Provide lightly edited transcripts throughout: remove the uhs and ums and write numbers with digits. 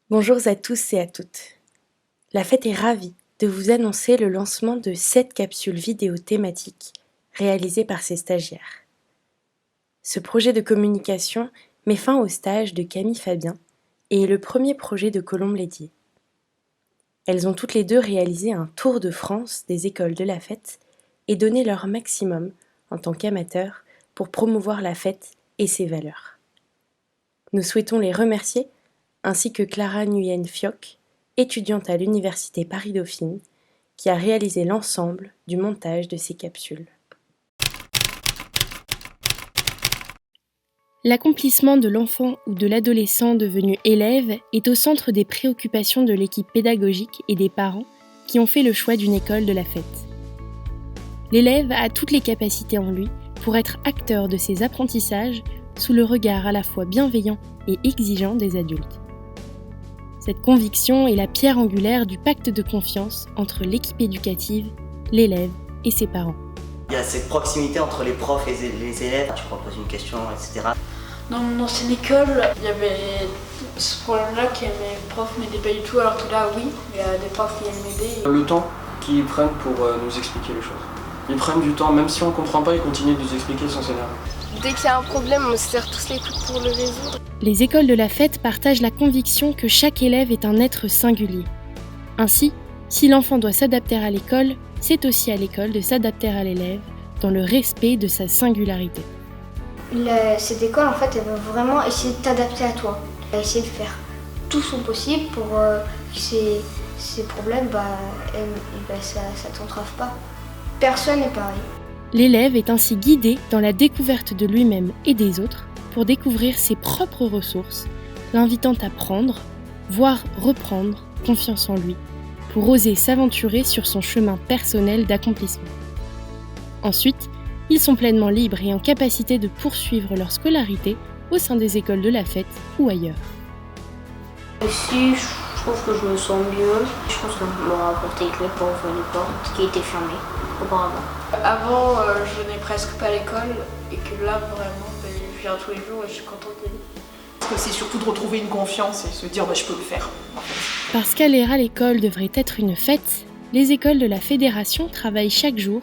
Bonjour à tous et à toutes. La fête est ravie de vous annoncer le lancement de 7 capsules vidéo thématiques réalisées par ses stagiaires. Ce projet de communication met fin au stage de Camille Fabien et est le premier projet de Colombe Lédier. Elles ont toutes les deux réalisé un tour de France des écoles de la fête et donné leur maximum en tant qu'amateurs pour promouvoir la fête et ses valeurs. Nous souhaitons les remercier ainsi que Clara Nguyen Phiok, étudiante à l'Université Paris-Dauphine, qui a réalisé l'ensemble du montage de ces capsules. L'accomplissement de l'enfant ou de l'adolescent devenu élève est au centre des préoccupations de l'équipe pédagogique et des parents qui ont fait le choix d'une école de la fête. L'élève a toutes les capacités en lui pour être acteur de ses apprentissages sous le regard à la fois bienveillant et exigeant des adultes. Cette conviction est la pierre angulaire du pacte de confiance entre l'équipe éducative, l'élève et ses parents. Il y a cette proximité entre les profs et les élèves. Tu proposes une question, etc. Dans mon ancienne école, il y avait ce problème-là que mes profs m'aidaient pas du tout, alors que là, oui, il y a des profs qui aiment m'aider. Le temps qu'ils prennent pour nous expliquer les choses. Ils prennent du temps, même si on comprend pas, ils continuent de nous expliquer sans s'énerver. Dès qu'il y a un problème, on se serre tous les coudes pour le résoudre. Les écoles de la fête partagent la conviction que chaque élève est un être singulier. Ainsi, si l'enfant doit s'adapter à l'école, c'est aussi à l'école de s'adapter à l'élève dans le respect de sa singularité. Cette école, en fait, elle va vraiment essayer de t'adapter à toi. Elle va essayer de faire tout son possible pour que ces problèmes, ça t'entrave pas. Personne n'est pareil. L'élève est ainsi guidé dans la découverte de lui-même et des autres pour découvrir ses propres ressources, l'invitant à prendre, voire reprendre confiance en lui, pour oser s'aventurer sur son chemin personnel d'accomplissement. Ensuite, ils sont pleinement libres et en capacité de poursuivre leur scolarité au sein des écoles de la fête ou ailleurs. Ici, je trouve que je me sens mieux. Je pense qu'on m'a apporté une clé pour ouvrir les portes qui étaient fermées auparavant. Avant, je n'ai presque pas à l'école et que là, vraiment, je viens tous les jours et je suis contente d'y aller. Parce que c'est surtout de retrouver une confiance et se dire je peux le faire. En fait. Parce qu'aller à l'école devrait être une fête, les écoles de la Fédération travaillent chaque jour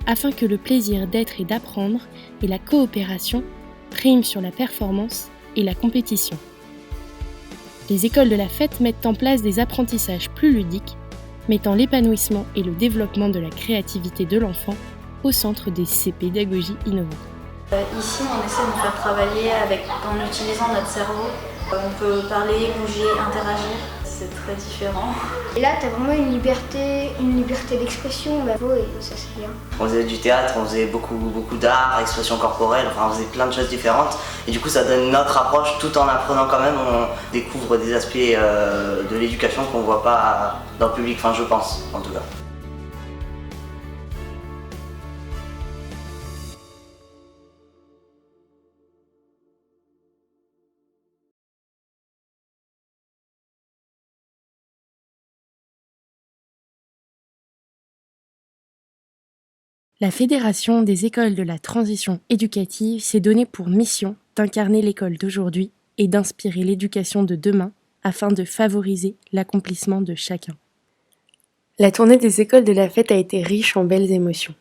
afin que le plaisir d'être et d'apprendre et la coopération priment sur la performance et la compétition. Les écoles de la fête mettent en place des apprentissages plus ludiques, mettant l'épanouissement et le développement de la créativité de l'enfant au centre de ces pédagogies innovantes. Ici, on essaie de nous faire travailler en utilisant notre cerveau. On peut parler, bouger, interagir. C'est très différent. Et là, tu as vraiment une liberté d'expression, et ça c'est bien. On faisait du théâtre, on faisait beaucoup d'art, expression corporelle, enfin on faisait plein de choses différentes. Et du coup ça donne notre approche tout en apprenant quand même, on découvre des aspects de l'éducation qu'on voit pas dans le public, enfin je pense en tout cas. La Fédération des écoles de la transition éducative s'est donnée pour mission d'incarner l'école d'aujourd'hui et d'inspirer l'éducation de demain afin de favoriser l'accomplissement de chacun. La tournée des écoles de la fête a été riche en belles émotions.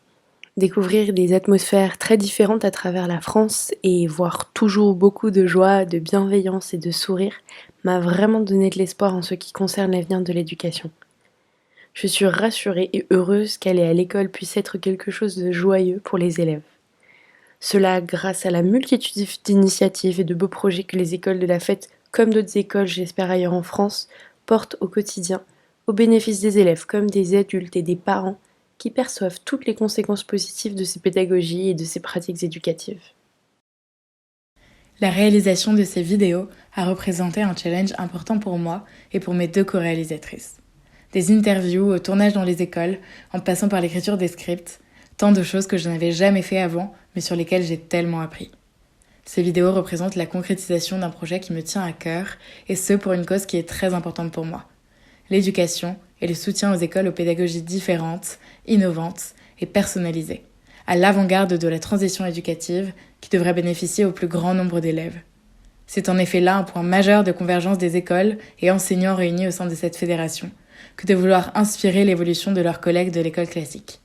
Découvrir des atmosphères très différentes à travers la France et voir toujours beaucoup de joie, de bienveillance et de sourire m'a vraiment donné de l'espoir en ce qui concerne l'avenir de l'éducation. Je suis rassurée et heureuse qu'aller à l'école puisse être quelque chose de joyeux pour les élèves. Cela grâce à la multitude d'initiatives et de beaux projets que les écoles de la fête, comme d'autres écoles, j'espère ailleurs en France, portent au quotidien, au bénéfice des élèves comme des adultes et des parents qui perçoivent toutes les conséquences positives de ces pédagogies et de ces pratiques éducatives. La réalisation de ces vidéos a représenté un challenge important pour moi et pour mes 2 co-réalisatrices. Des interviews au tournage dans les écoles, en passant par l'écriture des scripts, tant de choses que je n'avais jamais fait avant, mais sur lesquelles j'ai tellement appris. Ces vidéos représentent la concrétisation d'un projet qui me tient à cœur, et ce pour une cause qui est très importante pour moi. L'éducation et le soutien aux écoles aux pédagogies différentes, innovantes et personnalisées, à l'avant-garde de la transition éducative qui devrait bénéficier au plus grand nombre d'élèves. C'est en effet là un point majeur de convergence des écoles et enseignants réunis au sein de cette fédération, que de vouloir inspirer l'évolution de leurs collègues de l'école classique.